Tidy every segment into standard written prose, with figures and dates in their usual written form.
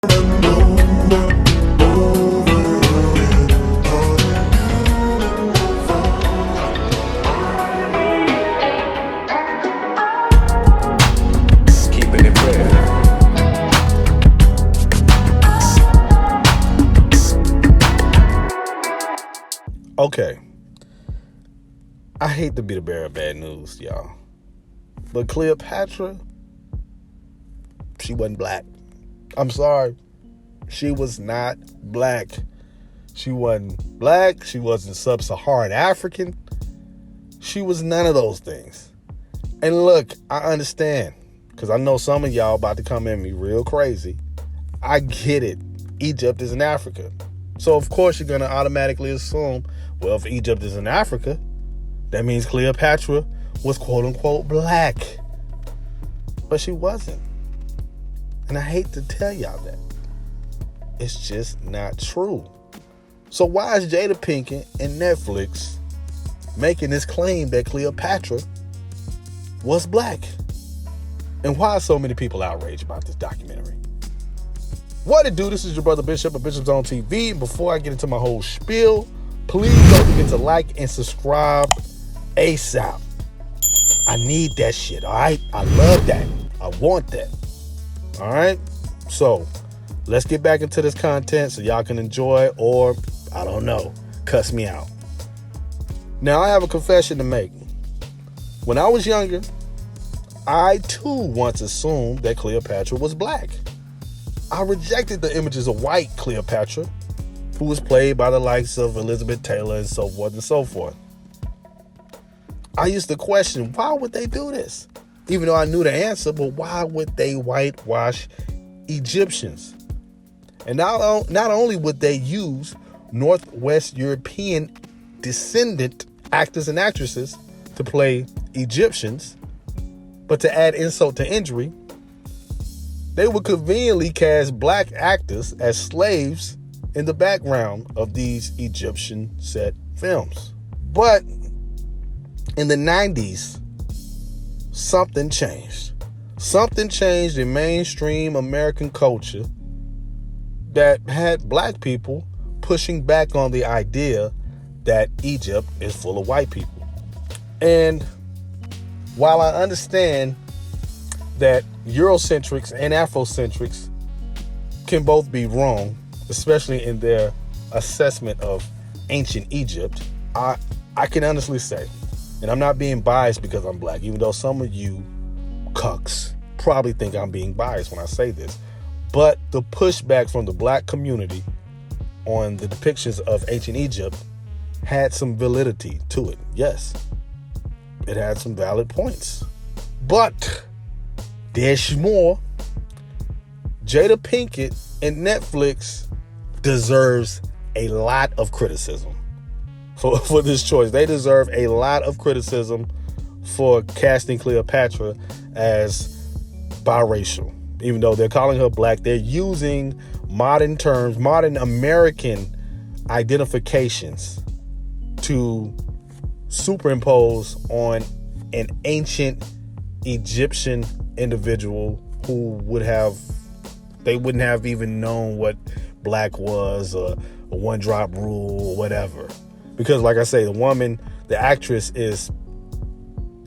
Keeping it real. Okay. I hate to be the bearer of bad news, y'all. But Cleopatra, she wasn't black. I'm sorry. She was not black. She wasn't black. She wasn't sub-Saharan African. She was none of those things. And look, I understand, because I know some of y'all about to come at me real crazy. I get it. Egypt is in Africa. So, of course, you're going to automatically assume, well, if Egypt is in Africa, that means Cleopatra was quote-unquote black. But she wasn't. And I hate to tell y'all that. It's just not true. So why is Jada Pinkett and Netflix making this claim that Cleopatra was black? And why are so many people outraged about this documentary? What it do? This is your brother Bishop of Bishop's on TV. And before I get into my whole spiel, please don't forget to like and subscribe ASAP. I need that shit, all right? I love that. I want that. All right? So, let's get back into this content so y'all can enjoy, or, I don't know, cuss me out. Now, I have a confession to make. When I was younger, I too once assumed that Cleopatra was black. I rejected the images of white Cleopatra, who was played by the likes of Elizabeth Taylor and so forth and so forth. I used to question, why would they do this? Even though I knew the answer, but why would they whitewash Egyptians? And not only would they use Northwest European descendant actors and actresses to play Egyptians, but to add insult to injury, they would conveniently cast black actors as slaves in the background of these Egyptian set films. But in the 90s, something changed. Something changed in mainstream American culture that had black people pushing back on the idea that Egypt is full of white people. And while I understand that Eurocentrics and Afrocentrics can both be wrong, especially in their assessment of ancient Egypt, I can honestly say, and I'm not being biased because I'm black, even though some of you cucks probably think I'm being biased when I say this, but the pushback from the black community on the depictions of ancient Egypt had some validity to it. Yes, it had some valid points. But there's more. Jada Pinkett and Netflix deserves a lot of criticism for this choice. They deserve a lot of criticism for casting Cleopatra as biracial. Even though they're calling her black, they're using modern terms, modern American identifications to superimpose on an ancient Egyptian individual who wouldn't have even known what black was, or a one-drop rule or whatever. Because like I say, the actress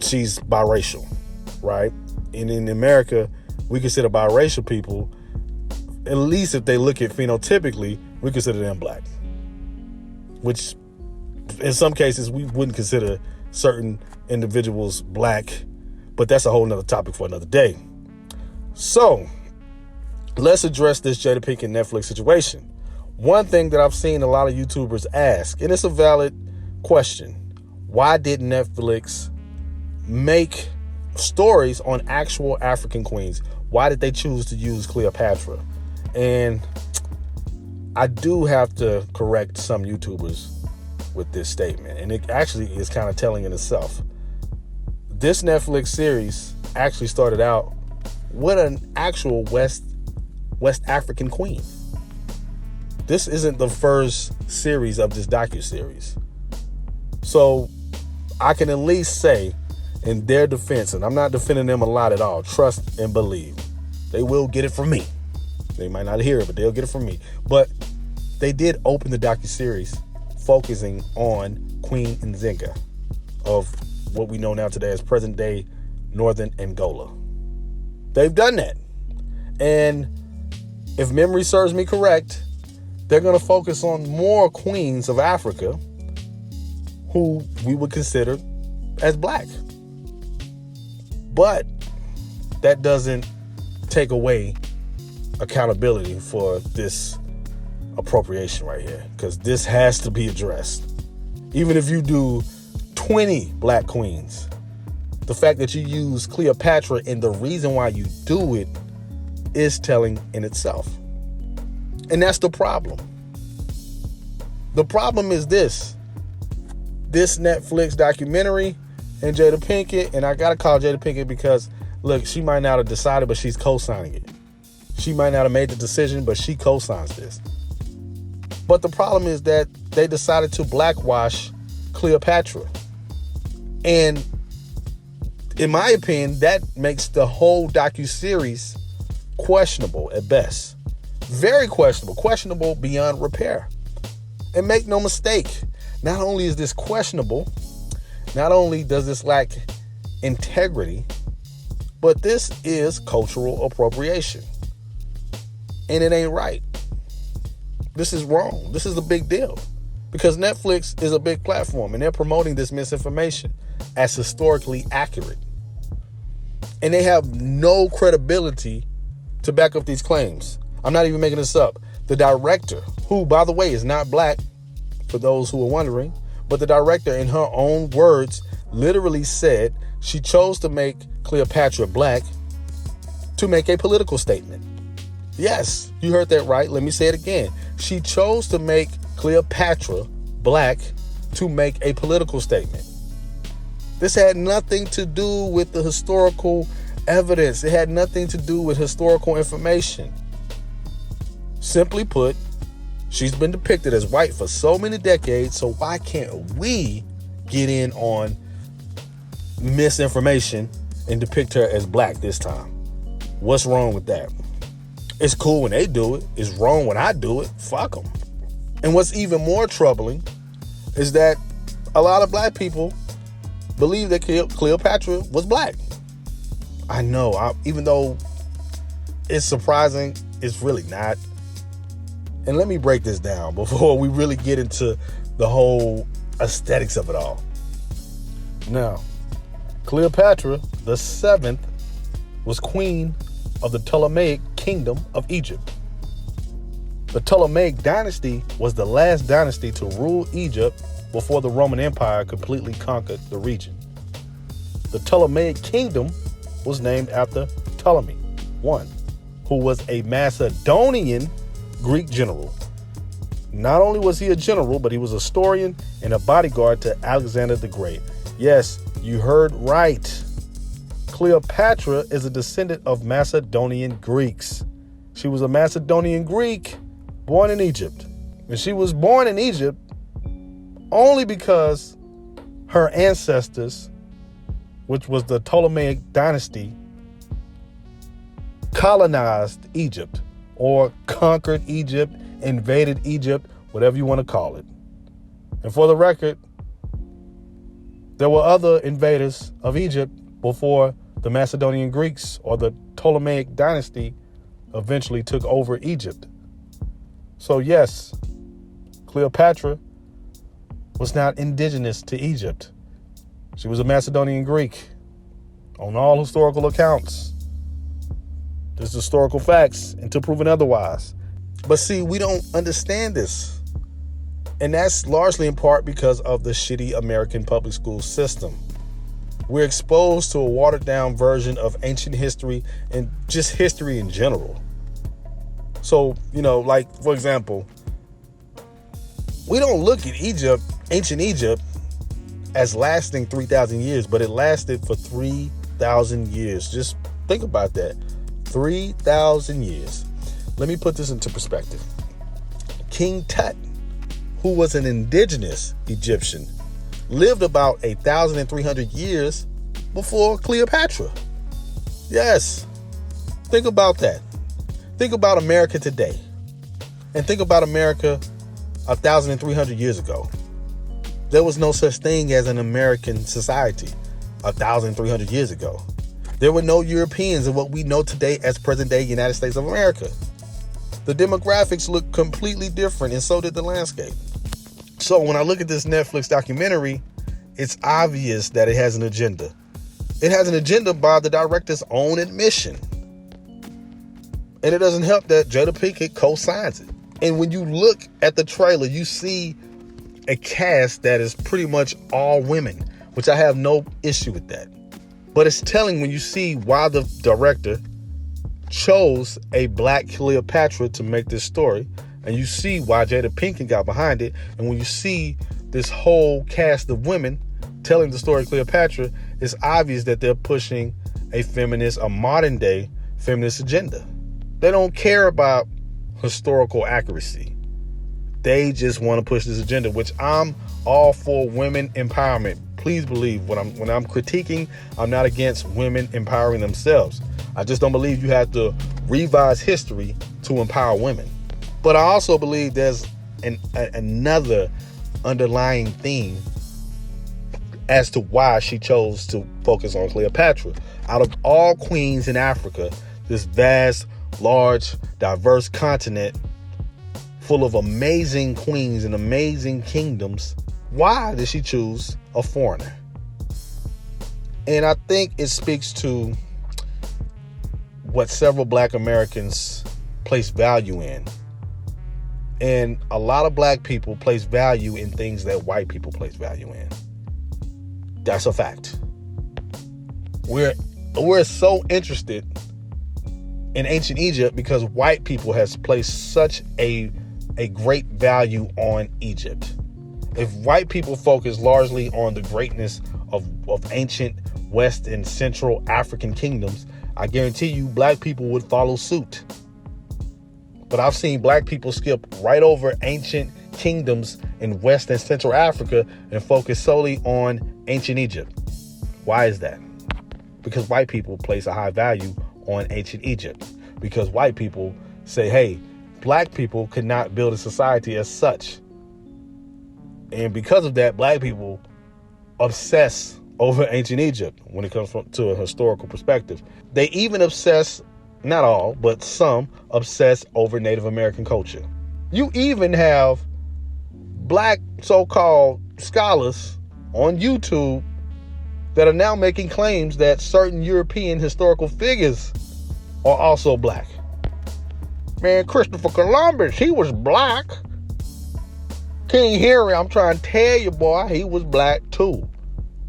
she's biracial, right? And in America, we consider biracial people, at least if they look at phenotypically, we consider them black. Which, in some cases, we wouldn't consider certain individuals black, but that's a whole nother topic for another day. So, let's address this Jada Pinkett Netflix situation. One thing that I've seen a lot of YouTubers ask, and it's a valid question, why did Netflix make stories on actual African queens? Why did they choose to use Cleopatra? And I do have to correct some YouTubers with this statement, and it actually is kind of telling in itself. This Netflix series actually started out with an actual West African queen. This isn't the first series of this docuseries. So I can at least say, in their defense, and I'm not defending them a lot at all, trust and believe, they will get it from me. They might not hear it, but they'll get it from me. But they did open the docuseries focusing on Queen Nzinga of what we know now today as present-day Northern Angola. They've done that. And if memory serves me correct, they're going to focus on more queens of Africa who we would consider as black. But that doesn't take away accountability for this appropriation right here, because this has to be addressed. Even if you do 20 black queens, the fact that you use Cleopatra and the reason why you do it is telling in itself. And that's the problem. The problem is this Netflix documentary and Jada Pinkett, and I gotta call Jada Pinkett because, look, she might not have decided, but she's co-signing it. She might not have made the decision, but she co-signs this. But the problem is that they decided to blackwash Cleopatra. And in my opinion, that makes the whole docuseries questionable at best. Very questionable beyond repair. And make no mistake, not only is this questionable, not only does this lack integrity, but this is cultural appropriation. And it ain't right. This is wrong. This is a big deal. Because Netflix is a big platform and they're promoting this misinformation as historically accurate. And they have no credibility to back up these claims. I'm not even making this up. The director, who, by the way, is not black, for those who are wondering, but the director, in her own words, literally said she chose to make Cleopatra black to make a political statement. Yes, you heard that right. Let me say it again. She chose to make Cleopatra black to make a political statement. This had nothing to do with the historical evidence. It had nothing to do with historical information. Simply put, she's been depicted as white for so many decades, so why can't we get in on misinformation and depict her as black this time? What's wrong with that? It's cool when they do it. It's wrong when I do it. Fuck them. And what's even more troubling is that a lot of black people believe that Cleopatra was black. I know, even though it's surprising, it's really not. And let me break this down before we really get into the whole aesthetics of it all. Now, Cleopatra the seventh was queen of the Ptolemaic kingdom of Egypt. The Ptolemaic dynasty was the last dynasty to rule Egypt before the Roman Empire completely conquered the region. The Ptolemaic kingdom was named after Ptolemy I, who was a Macedonian Greek general. Not only was he a general, but he was a historian and a bodyguard to Alexander the Great. Yes, you heard right. Cleopatra is a descendant of Macedonian Greeks. She was a Macedonian Greek born in Egypt. And she was born in Egypt only because her ancestors, which was the Ptolemaic dynasty, colonized Egypt or conquered Egypt, invaded Egypt, whatever you want to call it. And for the record, there were other invaders of Egypt before the Macedonian Greeks or the Ptolemaic dynasty eventually took over Egypt. So yes, Cleopatra was not indigenous to Egypt. She was a Macedonian Greek on all historical accounts. There's historical facts until proven otherwise. But see, we don't understand this. And that's largely in part because of the shitty American public school system. We're exposed to a watered down version of ancient history and just history in general. So, like, for example, we don't look at ancient Egypt, as lasting 3,000 years, but it lasted for 3,000 years. Just think about that. 3,000 years. Let me put this into perspective. King Tut, who was an indigenous Egyptian, lived about 1,300 years before Cleopatra. Yes, think about that. Think about America today. And think about America 1,300 years ago. There was no such thing as an American society 1,300 years ago. There were no Europeans in what we know today as present-day United States of America. The demographics look completely different, and so did the landscape. So when I look at this Netflix documentary, it's obvious that it has an agenda. It has an agenda by the director's own admission. And it doesn't help that Jada Pinkett co-signs it. And when you look at the trailer, you see a cast that is pretty much all women, which I have no issue with that. But it's telling when you see why the director chose a black Cleopatra to make this story, and you see why Jada Pinkett got behind it, and when you see this whole cast of women telling the story of Cleopatra, it's obvious that they're pushing a modern day feminist agenda. They don't care about historical accuracy. They just want to push this agenda, which I'm all for women empowerment. Please believe when I'm critiquing, I'm not against women empowering themselves. I just don't believe you have to revise history to empower women. But I also believe there's another underlying theme as to why she chose to focus on Cleopatra. Out of all queens in Africa, this vast, large, diverse continent full of amazing queens and amazing kingdoms, why did she choose a foreigner? And I think it speaks to what several black Americans place value in. And a lot of black people place value in things that white people place value in. That's a fact. We're so interested in ancient Egypt because white people has placed such a great value on Egypt. If white people focus largely on the greatness of ancient West and Central African kingdoms, I guarantee you black people would follow suit. But I've seen black people skip right over ancient kingdoms in West and Central Africa and focus solely on ancient Egypt. Why is that? Because white people place a high value on ancient Egypt. Because white people say, hey, black people could not build a society as such. And because of that, black people obsess over ancient Egypt when it comes to a historical perspective. They even obsess, not all, but some obsess over Native American culture. You even have black so-called scholars on YouTube that are now making claims that certain European historical figures are also black. Man, Christopher Columbus, he was black. King Henry, I'm trying to tell you, boy, he was black too.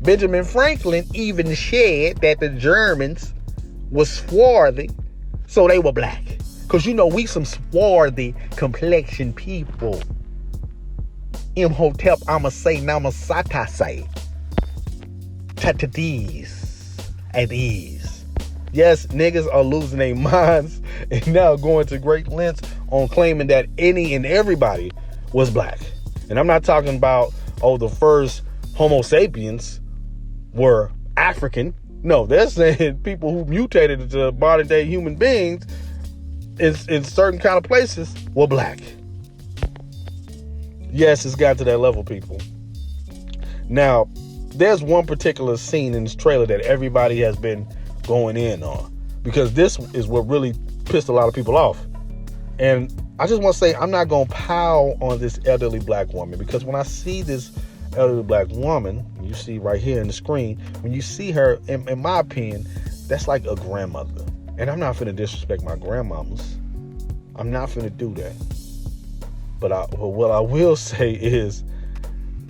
Benjamin Franklin even said that the Germans was swarthy, so they were black. Because, you know, we some swarthy complexion people. Imhotep, I'ma say, Namasata say. Tatadis at ease. Yes, niggas are losing their minds and now going to great lengths on claiming that any and everybody was black. And I'm not talking about, the first Homo sapiens were African. No, they're saying people who mutated into modern day human beings in certain kind of places were black. Yes, it's got to that level, people. Now, there's one particular scene in this trailer that everybody has been going in on, because this is what really pissed a lot of people off. And I just want to say, I'm not going to pile on this elderly black woman, because when I see this elderly black woman, you see right here in the screen, when you see her, in my opinion, that's like a grandmother. And I'm not finna disrespect my grandmamas. I'm not finna do that. But what I will say is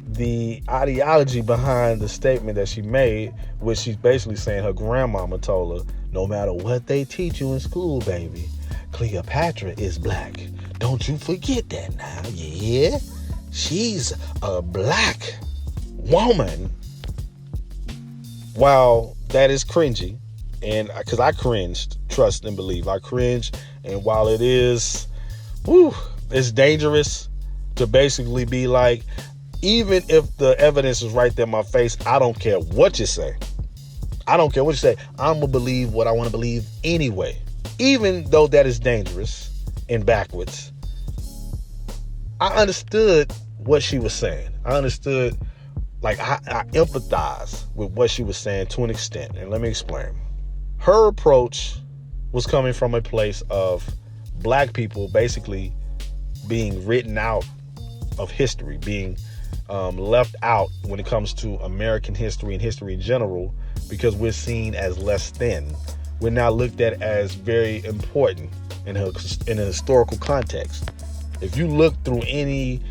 the ideology behind the statement that she made, which she's basically saying her grandmama told her, no matter what they teach you in school, baby, Cleopatra is black. Don't you forget that now. Yeah, she's a black woman. While that is cringy, and because I cringed, trust and believe, I cringe. And while it is, it's dangerous to basically be like, even if the evidence is right there in my face, I don't care what you say. I don't care what you say. I'm going to believe what I want to believe anyway. Even though that is dangerous and backwards, I understood what she was saying. I understood, like, I empathize with what she was saying to an extent. And let me explain. Her approach was coming from a place of black people basically being written out of history, being left out when it comes to American history and history in general, because we're seen as less than. We're now looked at as very important in a historical context. If you look through any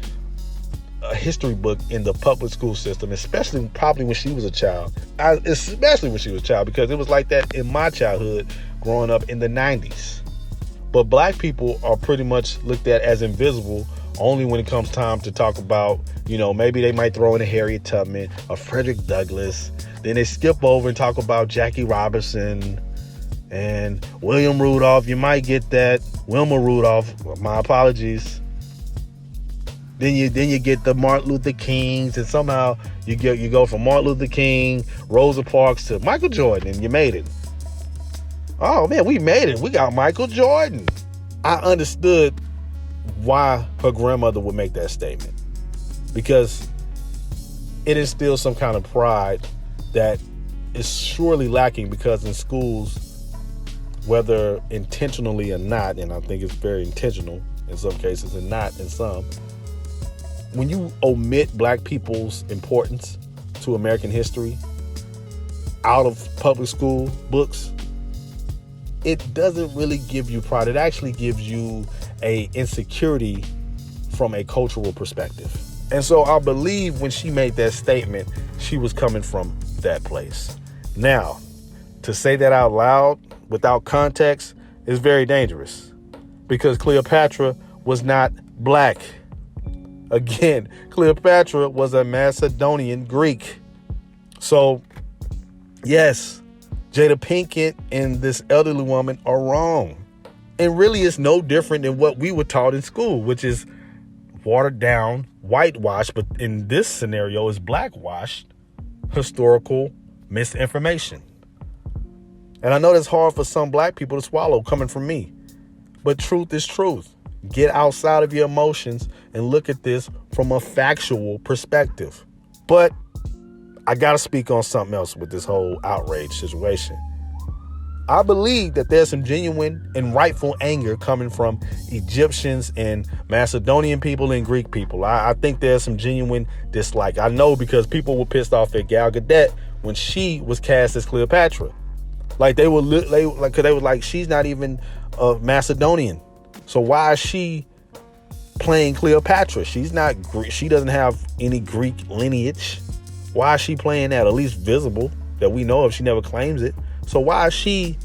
history book in the public school system, especially probably when she was a child, because it was like that in my childhood growing up in the 90s. But black people are pretty much looked at as invisible only when it comes time to talk about, maybe they might throw in a Harriet Tubman, a Frederick Douglass. Then they skip over and talk about Jackie Robinson and William Rudolph. You might get that. Wilma Rudolph. My apologies. Then you get the Martin Luther Kings, and somehow you go from Martin Luther King, Rosa Parks to Michael Jordan, and you made it. Oh man, we made it. We got Michael Jordan. I understood why her grandmother would make that statement, because it instills some kind of pride that is surely lacking, because in schools, whether intentionally or not, and I think it's very intentional in some cases and not in some, when you omit black people's importance to American history out of public school books, it doesn't really give you pride. It actually gives you a insecurity from a cultural perspective. And so I believe when she made that statement, she was coming from that place. Now, to say that out loud without context is very dangerous, because Cleopatra was not black. Again, Cleopatra was a Macedonian Greek. So, yes, Jada Pinkett and this elderly woman are wrong. And really, it's no different than what we were taught in school, which is watered down, whitewashed, but in this scenario is blackwashed historical misinformation. And I know that's hard for some black people to swallow coming from me, but truth is truth. Get outside of your emotions and look at this from a factual perspective. But I got to speak on something else with this whole outrage situation. I believe that there's some genuine and rightful anger coming from Egyptians and Macedonian people and Greek people. I think there's some genuine dislike. I know, because people were pissed off at Gal Gadot when she was cast as Cleopatra. Like they were like, she's not even Macedonian. So why is she playing Cleopatra? She's not Greek. She doesn't have any Greek lineage. Why is she playing that? At least visible that we know of. She never claims it. So why is she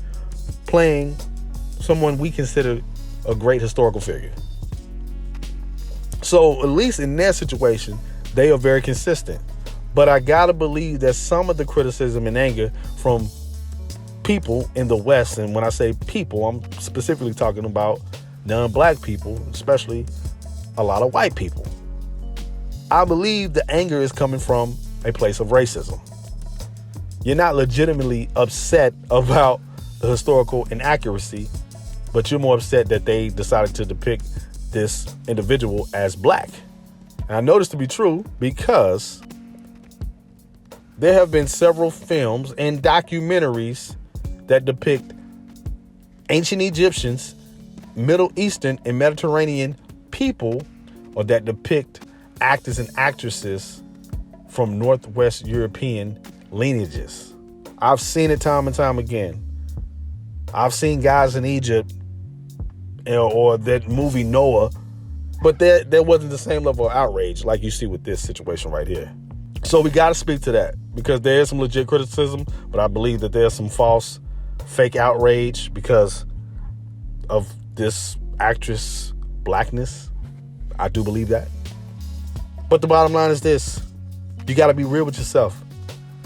playing someone we consider a great historical figure? So at least in their situation, they are very consistent. But I gotta believe that some of the criticism and anger from people in the West, and when I say people, I'm specifically talking about non-black people, especially a lot of white people. I believe the anger is coming from a place of racism. You're not legitimately upset about the historical inaccuracy, but you're more upset that they decided to depict this individual as black. And I know this to be true because there have been several films and documentaries that depict ancient Egyptians, Middle Eastern and Mediterranean people, or that depict actors and actresses from Northwest European lineages. I've seen it time and time again. I've seen guys in Egypt, or that movie Noah, but there wasn't the same level of outrage like you see with this situation right here. So we got to speak to that, because there is some legit criticism, but I believe that there's some false, fake outrage because of this actress' blackness. I do believe that. But the bottom line is this: you got to be real with yourself.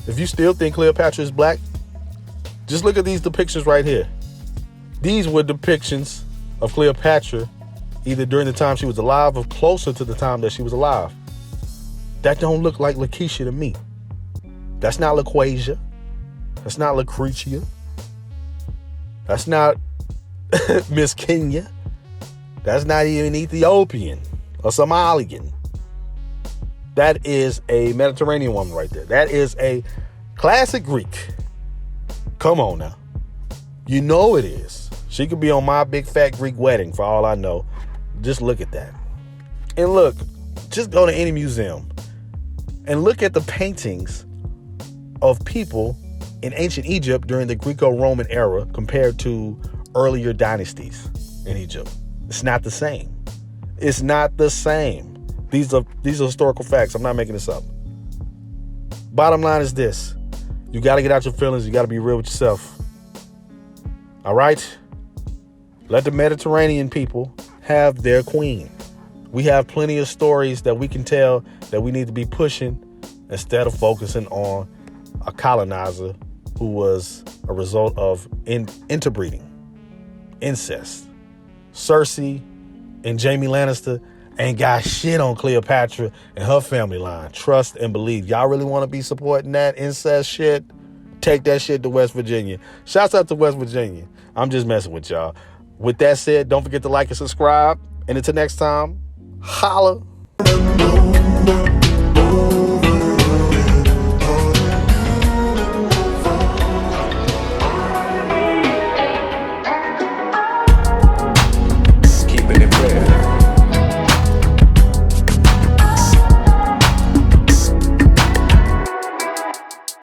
If you still think Cleopatra is black, just look at these depictions right here. These were depictions of Cleopatra either during the time she was alive or closer to the time that she was alive. That don't look like Lakeisha to me. That's not LaQuasia. That's not Lucretia. That's not Miss Kenya. That's not even Ethiopian or Somalian. That is a Mediterranean woman right there. That is a classic Greek. Come on now. You know it is. She could be on my big fat Greek wedding for all I know. Just look at that. And look, just go to any museum and look at the paintings of people in ancient Egypt during the Greco-Roman era compared to earlier dynasties in Egypt. It's not the same. It's not the same. These are historical facts. I'm not making this up. Bottom line is this. You got to get out your feelings. You got to be real with yourself. All right? Let the Mediterranean people have their queen. We have plenty of stories that we can tell that we need to be pushing instead of focusing on a colonizer who was a result of interbreeding, incest. Cersei and Jaime Lannister ain't got shit on Cleopatra and her family line. Trust and believe. Y'all really want to be supporting that incest shit? Take that shit to West Virginia. Shouts out to West Virginia. I'm just messing with y'all. With that said, don't forget to like and subscribe. And until next time, holla.